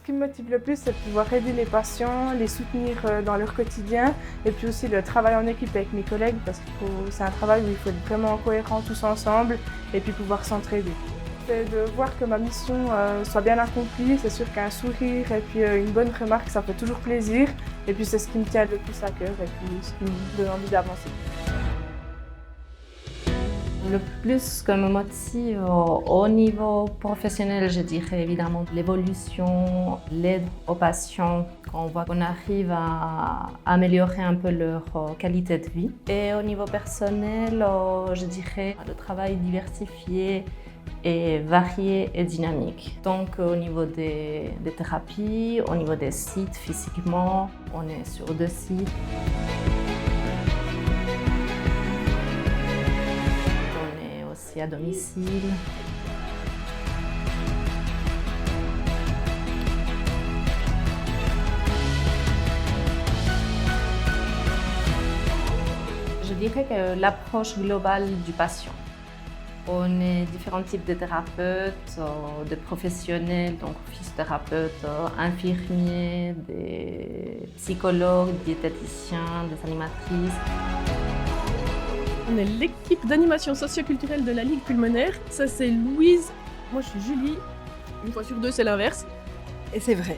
Ce qui me motive le plus, c'est de pouvoir aider les patients, les soutenir dans leur quotidien et puis aussi le travail en équipe avec mes collègues parce que c'est un travail où il faut être vraiment cohérent tous ensemble et puis pouvoir s'entraider. C'est de voir que ma mission soit bien accomplie, c'est sûr qu'un sourire et puis une bonne remarque, ça fait toujours plaisir et puis c'est ce qui me tient le plus à cœur et puis ce qui me donne envie d'avancer. Le plus ce qui me motive au niveau professionnel, je dirais évidemment l'évolution, l'aide aux patients, quand on voit qu'on arrive à améliorer un peu leur qualité de vie. Et au niveau personnel, je dirais le travail diversifié et varié et dynamique. Donc au niveau des thérapies, au niveau des sites physiquement, on est sur 2 sites. À domicile. Je dirais que l'approche globale du patient. On est différents types de thérapeutes, de professionnels, donc physiothérapeutes, infirmiers, des psychologues, diététiciens, des animatrices. On est l'équipe d'animation socioculturelle de la Ligue pulmonaire. Ça, c'est Louise. Moi, je suis Julie. Une fois sur 2, c'est l'inverse. Et c'est vrai.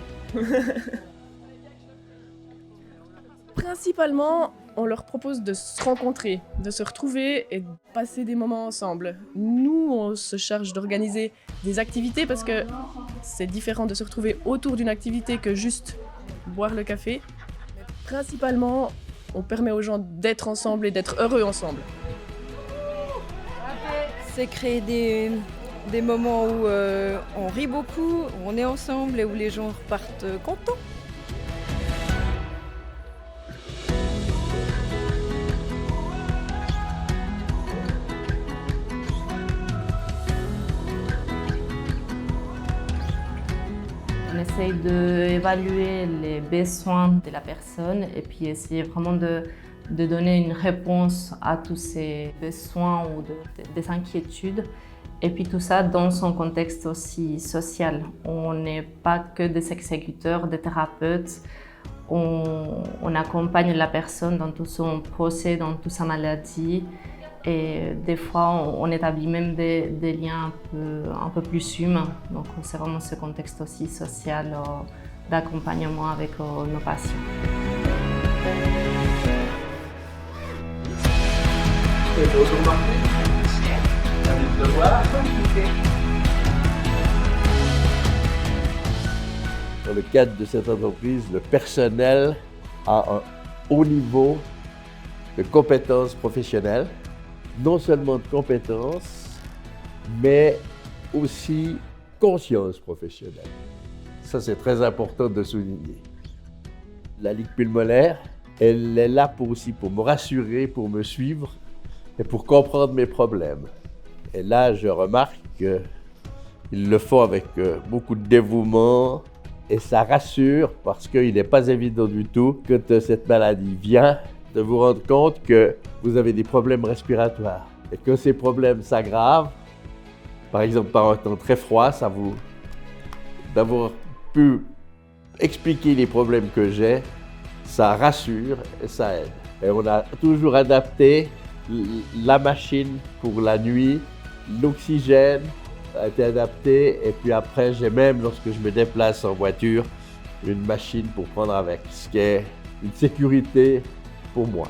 Principalement, on leur propose de se rencontrer, de se retrouver et de passer des moments ensemble. Nous, on se charge d'organiser des activités parce que c'est différent de se retrouver autour d'une activité que juste boire le café. Mais principalement, on permet aux gens d'être ensemble et d'être heureux ensemble. C'est créer des moments où on rit beaucoup, où on est ensemble et où les gens repartent contents. On essaye d'évaluer les besoins de la personne et puis essayer vraiment de donner une réponse à tous ces besoins ou des inquiétudes. Et puis tout ça dans son contexte aussi social. On n'est pas que des exécuteurs, des thérapeutes. On accompagne la personne dans tout son procès, dans toute sa maladie. Et des fois, on établit même des liens un peu plus humains. Donc c'est vraiment ce contexte aussi social d'accompagnement avec nos patients. Dans le cadre de cette entreprise, le personnel a un haut niveau de compétences professionnelles. Non seulement de compétences, mais aussi conscience professionnelle. Ça, c'est très important de souligner. La Ligue pulmonaire, elle est là pour me rassurer, pour me suivre et pour comprendre mes problèmes. Et là, je remarque qu'ils le font avec beaucoup de dévouement et ça rassure parce qu'il n'est pas évident du tout que cette maladie vient de vous rendre compte que vous avez des problèmes respiratoires et que ces problèmes s'aggravent, par exemple par un temps très froid, d'avoir pu expliquer les problèmes que j'ai, ça rassure et ça aide. Et on a toujours adapté la machine pour la nuit, l'oxygène a été adapté et puis après j'ai même, lorsque je me déplace en voiture, une machine pour prendre avec, ce qui est une sécurité pour moi.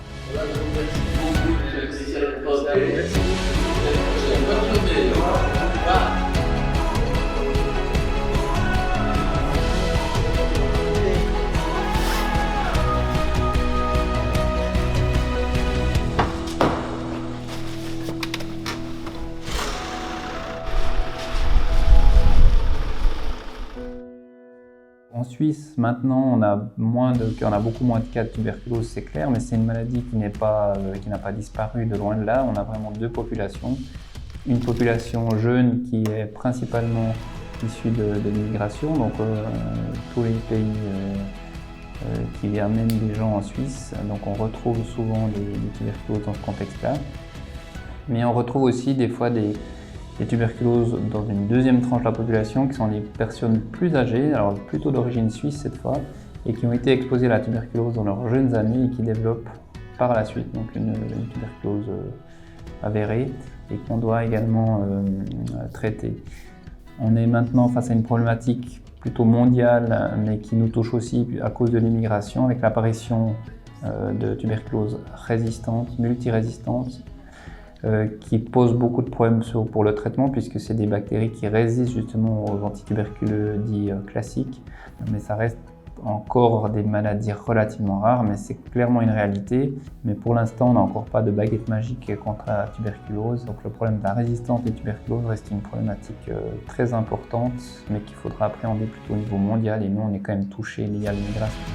En Suisse, maintenant, on a beaucoup moins de cas de tuberculose, c'est clair, mais c'est une maladie qui n'a pas disparu de loin de là. On a vraiment 2 populations. Une population jeune qui est principalement issue de l'immigration, donc tous les pays qui amènent des gens en Suisse. Donc on retrouve souvent des tuberculoses dans ce contexte-là. Mais on retrouve aussi des fois des les tuberculoses dans une deuxième tranche de la population qui sont les personnes plus âgées, alors plutôt d'origine suisse cette fois, et qui ont été exposées à la tuberculose dans leurs jeunes années et qui développent par la suite donc une tuberculose avérée et qu'on doit également traiter. On est maintenant face à une problématique plutôt mondiale, mais qui nous touche aussi à cause de l'immigration, avec l'apparition de tuberculose résistante, multirésistante, qui pose beaucoup de problèmes pour le traitement, puisque c'est des bactéries qui résistent justement aux antituberculeux dits classiques, mais ça reste encore des maladies relativement rares, mais c'est clairement une réalité. Mais pour l'instant, on n'a encore pas de baguette magique contre la tuberculose. Donc le problème de la résistance des tuberculoses reste une problématique très importante, mais qu'il faudra appréhender plutôt au niveau mondial. Et nous, on est quand même touchés liés à l'immigration.